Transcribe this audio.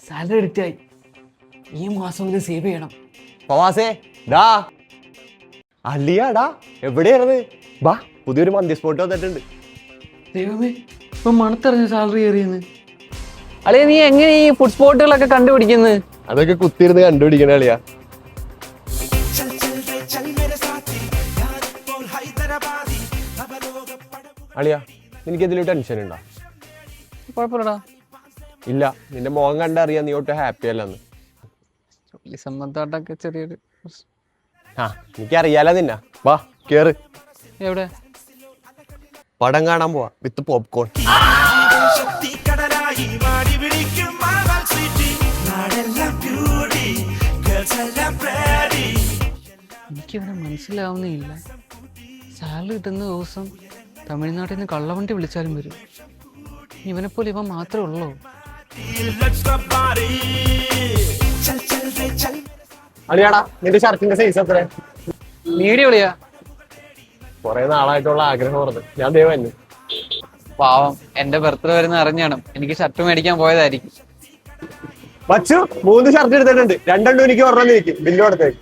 Salary credit ആയി. ഈ മാസം ഇത് സേവ് ചെയ്യണം. ഫവാസേ ഡാ അളിയാടാ എവിടെയാണത്? ബാ പുതിയൊരു മന്തി സ്പോട്ട് വന്നിട്ടുണ്ട്. ദൈവമേ, ഇപ്പൊ മണത്തറിഞ്ഞ സാലറി കയറിയെന്ന്. അളിയ നീ എങ്ങനെ ഈ ഫുഡ് സ്പോട്ടുകളൊക്കെ കണ്ടുപിടിക്കുന്നത്? അതൊക്കെ കുത്തിയിരുന്ന് കണ്ടുപിടിക്കണ അളിയാ. അളിയാ നിനക്ക് എന്തെങ്കിലും ടെൻഷൻ ഉണ്ടോ? കുഴപ്പമില്ലടാ. ഇല്ല, നിന്റെ മുഖം കണ്ടറിയാ നീ ഒട്ടും ഹാപ്പി അല്ലെന്ന്. ജോലി സംബന്ധമായിട്ടൊക്കെ ചെറിയൊരു ആ എനിക്കറിയാലോ നിന്ന. വാ കേറ്. എവിടെ? പടം കാണാൻ പോവാ വിത്ത് പോപ്കോൺ. എനിക്കിവിടെ മനസ്സിലാവുന്നില്ല. സാലറി കിട്ടുന്ന ദിവസം തമിഴ്നാട്ടിൽ നിന്ന് കള്ളവണ്ടി വിളിച്ചാലും വരും. ഇവനെപ്പോലെ ഇവൻ മാത്രമേ ഉള്ളൂ. അളിയാടാ നിന്റെ ഷർട്ടിന്റെ സൈസ് എത്ര? മീഡിയ വിളിയാ. കൊറേ നാളായിട്ടുള്ള ആഗ്രഹം പറഞ്ഞത് ഞാൻ ദേ വന്നു. പാവം എന്റെ ബർത്ത്ഡേ വരുന്ന അറിഞ്ഞാണ് എനിക്ക് ഷർട്ട് മേടിക്കാൻ പോയതായിരിക്കും. വച്ചു 3 ഷർട്ട് എടുത്തിട്ടുണ്ട്. 2 എനിക്ക് ഒരെണ്ണം നീക്കി ബില്ല് കൊടുത്തേക്ക്.